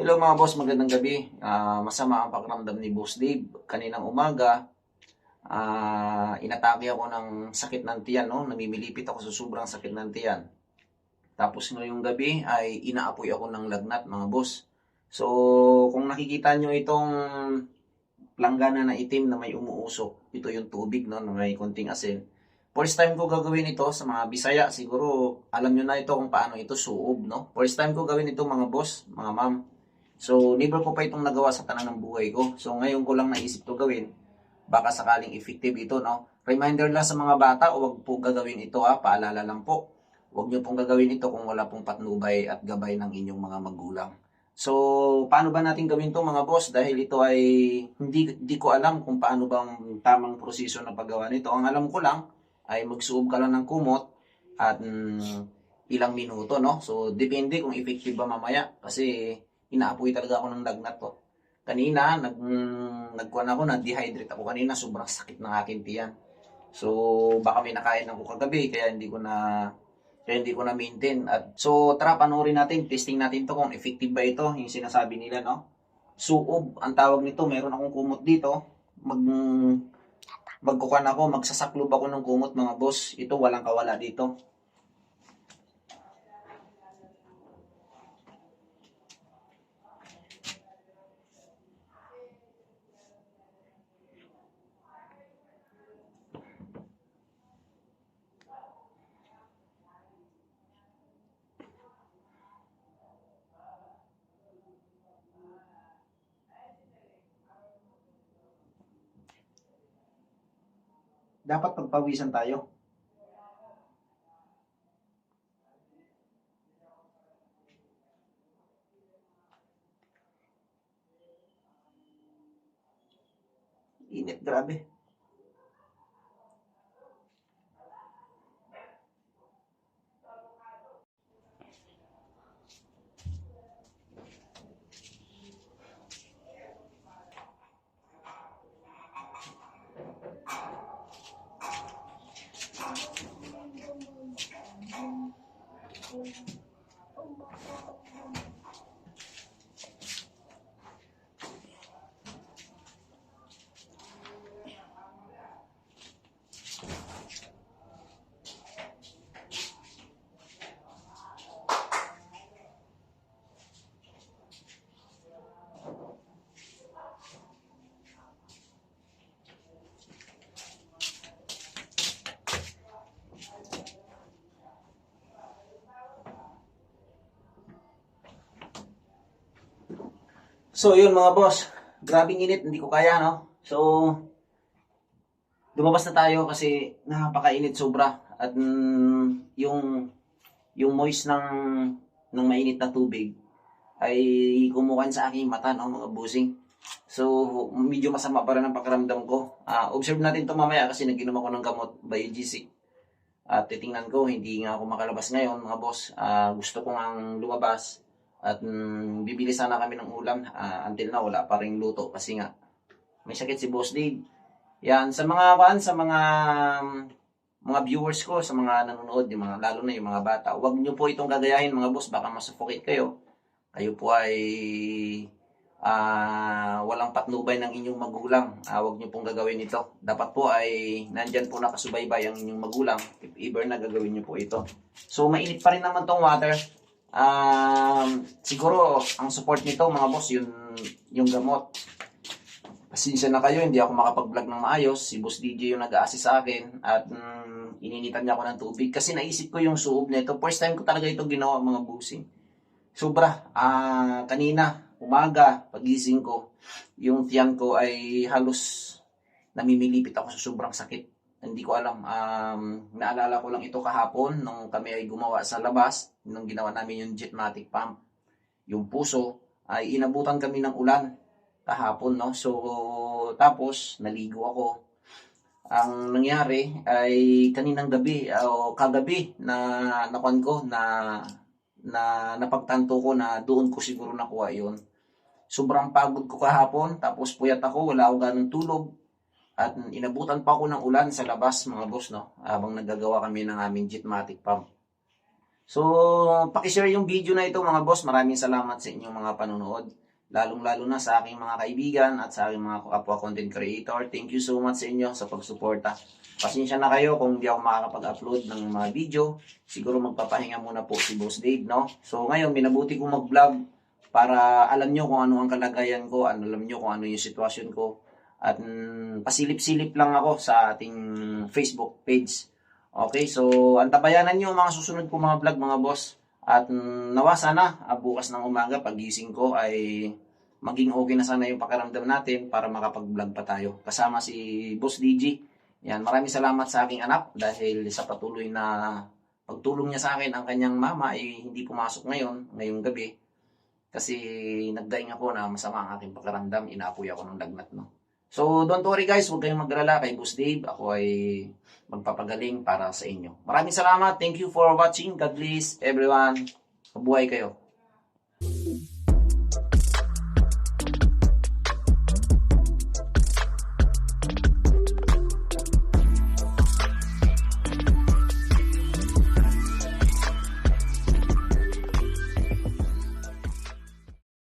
Hello mga boss, magandang gabi. Masama ang pakiramdam ni Boss Dave. Kaninang umaga, inatake ako ng sakit ng tiyan, no? Namimilipit ako sa sobrang sakit ng tiyan. Tapos ngayong gabi ay inaapoy ako ng lagnat mga boss. So, kung nakikita nyo itong planggana na itim na may umuusok, ito yung tubig, no? Na may konting asin. First time ko gagawin ito sa mga Bisaya. Siguro, alam nyo na ito kung paano ito suob, no? First time ko gawin ito mga boss, mga ma'am. So, never ko pa itong nagawa sa tanan ng buhay ko. So, ngayon ko lang naisip to gawin. Baka sakaling effective ito, no? Reminder lang sa mga bata, huwag po gagawin ito, ha? Paalala lang po. Huwag nyo pong gagawin ito kung wala pong patnubay at gabay ng inyong mga magulang. So, paano ba natin gawin to mga boss? Dahil ito ay hindi ko alam kung paano bang tamang proseso ng paggawa nito. Ang alam ko lang ay magsuob ka lang ng kumot at ilang minuto, no? So, depende kung effective ba mamaya kasi inaapoy talaga ako ng lagnat to. Kanina, nagkuhan ako, na-dehydrate ako kanina, sobrang sakit ng aking tiyan. So, baka may nakain ako kagabi, kaya hindi ko na maintain. At, so, tara, panoorin natin, testing natin to kung effective ba ito, yung sinasabi nila, no? Suob, ang tawag nito, meron akong kumot dito. Magkukan ako, magsasaklob ako ng kumot, mga boss. Ito, walang kawala dito. Dapat pagpawisan tayo. Init, grabe. So, yun mga boss. Grabing init, hindi ko kaya, no? So, lumabas na tayo kasi napakainit sobra. At yung moist ng mainit na tubig ay kumukan sa aking mata, no, mga busing. So, medyo masama pa rin ang pakiramdam ko. Observe natin to mamaya kasi nag-inom ako ng gamot by GC. At titingnan ko, hindi nga ako makalabas ngayon, mga boss. Gusto ko nga lumabas. At bibili sana kami ng ulam. Until na wala pa ring luto kasi nga may sakit si Boss Dave. Yan, sa mga viewers ko, sa mga nanonood, lalo na yung mga bata, huwag nyo po itong gagayahin mga boss, baka masuffocate kayo. Kayo po ay walang patnubay ng inyong magulang. Huwag nyo pong gagawin ito. Dapat po ay nandyan po nakasubaybay ang inyong magulang if ever na gagawin nyo po ito. So, mainit pa rin naman tong water. Siguro, ang support nito mga boss, yung gamot. Pasensya na kayo, hindi ako makapag-vlog ng maayos. Si Boss DJ yung nag-a-assist sa akin at ininitan niya ako ng tubig kasi naisip ko yung suob nito. First time ko talaga ito ginawa mga busing. Sobra. Kanina, umaga, pagising ko, yung tiyan ko ay halos namimilipit ako sa sobrang sakit. Hindi ko alam. Naalala ko lang ito kahapon nung kami ay gumawa sa labas, nung ginawa namin yung Jetmatic pump. Yung puso, ay inabutan kami ng ulan kahapon, no? So, tapos, naligo ako. Ang nangyari ay kaninang gabi, o kagabi, nakuan ko, na napagtanto ko na doon ko siguro nakuha yun. Sobrang pagod ko kahapon, tapos puyat ako, wala ako ganong tulog. At inabutan pa ako ng ulan sa labas, mga boss, no? Habang naggagawa kami ng aming Jetmatic pump. So, pakishare yung video na ito mga boss. Maraming salamat sa inyong mga panonood. Lalong-lalo na sa aking mga kaibigan at sa aking mga kapwa content creator. Thank you so much sa inyo sa pagsuporta. Pasensya na kayo kung hindi ako makakapag-upload ng mga video. Siguro magpapahinga muna po si Boss Dave, no? So, ngayon, minabuti kong mag-vlog para alam nyo kung ano ang kalagayan ko, alam nyo kung ano yung sitwasyon ko. At pasilip-silip lang ako sa ating Facebook page. Okay, so antabayanan nyo ang mga susunod ko mga vlog mga boss. At nawa sana bukas ng umaga pagising ko ay maging okay na sana yung pakiramdam natin para makapag-vlog pa tayo. Kasama si Boss DG. Yan, maraming salamat sa aking anak dahil sa patuloy na pagtulong niya sa akin. Ang kanyang mama ay hindi pumasok ngayong gabi. Kasi nagdaing ako na masama ang aking pakiramdam. Inaapoy ako ng lagnat, no? So, don't worry guys, huwag kayong mag-alala kay Boss Dave. Ako ay magpapagaling para sa inyo. Maraming salamat. Thank you for watching. God bless everyone. Mabuhay kayo.